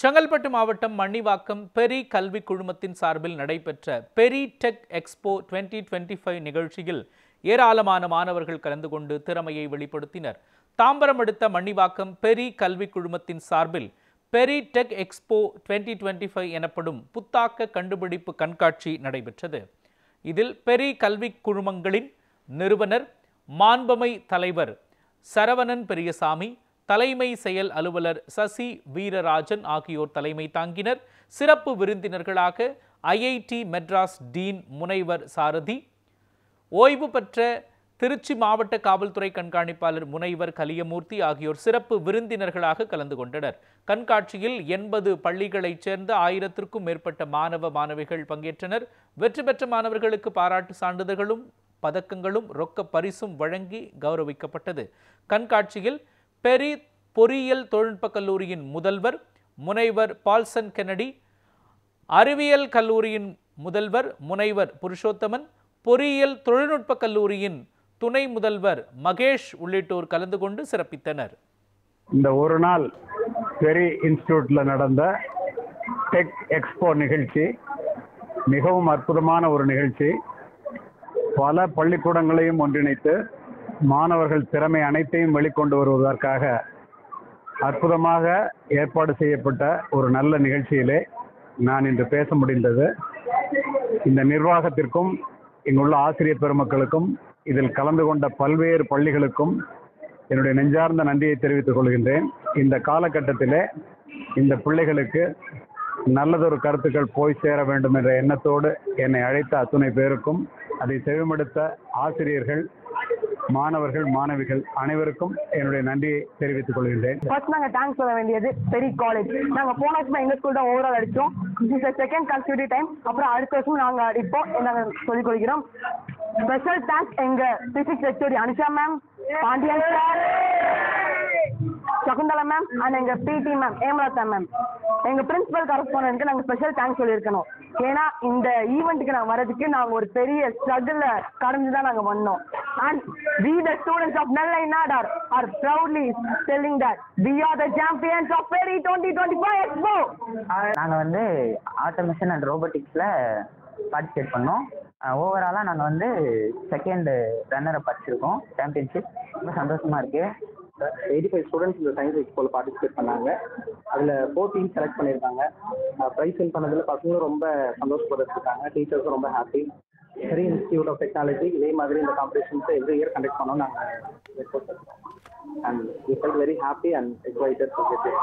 செங்கல்பட்டு மாவட்டம் மண்ணிவாக்கம் பெரி கல்வி குழுமத்தின் சார்பில் நடைபெற்ற பெரி டெக் எக்ஸ்போ 2025 நிகழ்ச்சியில் ஏராளமான மாணவர்கள் கலந்து கொண்டு திறமையை வெளிப்படுத்தினர். தாம்பரம் அடுத்த மண்ணிவாக்கம் பெரி கல்வி குழுமத்தின் சார்பில் பெரி டெக் எக்ஸ்போ 2025 எனப்படும் புத்தாக்க கண்டுபிடிப்பு கண்காட்சி நடைபெற்றது. இதில் பெரி கல்வி குழுமங்களின் நிறுவனர் மாண்பமை தலைவர் சரவணன் பெரியசாமி, தலைமை செயல் அலுவலர் சசி வீரராஜன் ஆகியோர் தலைமை தாங்கினர். சிறப்பு விருந்தினர்களாக ஐஐடி மெட்ராஸ் டீன் முனைவர் சாரதி, ஓய்வு பெற்ற திருச்சி மாவட்ட காவல்துறை கண்காணிப்பாளர் முனைவர் கலியமூர்த்தி ஆகியோர் சிறப்பு விருந்தினர்களாக கலந்து கொண்டனர். கண்காட்சியில் 80 பள்ளிகளைச் சேர்ந்த 1000க்கும் மேற்பட்ட மாணவ மாணவிகள் பங்கேற்றனர். வெற்றி பெற்ற மாணவர்களுக்கு பாராட்டு சான்றிதழ்களும் பதக்கங்களும் ரொக்க பரிசும் வழங்கி கௌரவிக்கப்பட்டது. கண்காட்சியில் பெரி பொறியியல் தொழில்நுட்பக் கல்லூரியின் முதல்வர் முனைவர் பால்சன் கென்னடி, அறிவியல் கல்லூரியின் முதல்வர் முனைவர் புருஷோத்தமன், பொறியியல் தொழில்நுட்பக் கல்லூரியின் துணை முதல்வர் மகேஷ் உள்ளிட்டோர் கலந்து கொண்டு சிறப்பித்தனர். இந்த ஒரு நாள் பெரி இன்ஸ்டிடியூட்ல நடந்த டெக் எக்ஸ்போ நிகழ்ச்சி மிகவும் அற்புதமான ஒரு நிகழ்ச்சி. பல பள்ளிக்கூடங்களையும் ஒன்றிணைத்து மாணவர்கள் திறமை அனைத்தையும் வெளிக்கொண்டு வருவதற்காக அற்புதமாக ஏற்பாடு செய்யப்பட்ட ஒரு நல்ல நிகழ்ச்சியிலே நான் இன்று பேச முடிந்தது. இந்த நிர்வாகத்திற்கும் இங்குள்ள ஆசிரியர் பெருமக்களுக்கும் இதில் கலந்து கொண்ட பல்வேறு பள்ளிகளுக்கும் என்னுடைய நெஞ்சார்ந்த நன்றியை தெரிவித்துக் கொள்கின்றேன். இந்த காலகட்டத்திலே இந்த பிள்ளைகளுக்கு நல்லதொரு கருத்துக்கள் போய் சேர வேண்டும் என்ற எண்ணத்தோடு என்னை அழைத்த அத்துணை பேருக்கும், அதை செவிமடுத்த ஆசிரியர்கள், மாணவர்கள், மாணவிகள் அனைவருக்கும் என்னுடைய நன்றியை தெரிவித்துக் கொள்கின்றேன். ஃபர்ஸ்ட் நாங்க தேங்க்ஸ் சொல்ல வேண்டியது பெரி காலேஜ். நாங்க போன வருஷம் எங்க ஸ்கூல் தான் ஓவரால் அடிச்சோம். This is second consecutive time. அப்புறம் அடுத்த வருஷம் நாங்க அடிப்போம் நாங்க சொல்லிக் கொள்கிறோம். ஸ்பெஷல் தேங்க்ஸ் எங்க physics lecture Anusha ma'am, Pandian sir, Shakuntala ma'am and எங்க பிடி மேம் ஏமலதா மேம், எங்க பிரின்சிபல் கரஸ்பாண்டன்ட்க்கு நாங்க ஸ்பெஷல் தேங்க்ஸ் சொல்லியிருக்கணும். ஏன்னா இந்த ஈவெண்ட்டுக்கு நாங்க வரதுக்கு நாங்க ஒரு பெரிய ஸ்ட்ரகிள் கடந்துதான் நாங்க வந்தோம். And we the students of Nellai Nadar are proudly telling that we are the champions of Peri 2025 Expo. நாங்க வந்து ஆட்டோமேஷன் அண்ட் ரோபோட்டிக்ஸ்ல பார்ட்டிசிபேட் பண்ணோம். ஓவராலாக நாங்கள் வந்து செகண்ட் ரன்னரை படிச்சிருக்கோம் சாம்பியன்ஷிப். ரொம்ப சந்தோஷமா இருக்கு. 85 ஸ்டூடெண்ட்ஸ் இந்த சயின்ஸ் எக்ஸ்போவில் பார்ட்டிசிபேட் பண்ணாங்க. அதில் 4 டீம் செலக்ட் பண்ணியிருக்காங்க. ப்ரைஸ் வின் பண்ணதில் பசங்களும் ரொம்ப சந்தோஷப்பட்டுருக்காங்க. டீச்சர்ஸும் ரொம்ப happy. Peri institute of technology இதே மாதிரி இந்த காம்படிஷன்ஸை எவ்ரி இயர் கண்டக்ட் பண்ணோம். நாங்கள் ரெக்வஸ்ட் பண்ணுறோம். And we felt very happy and excited to get it.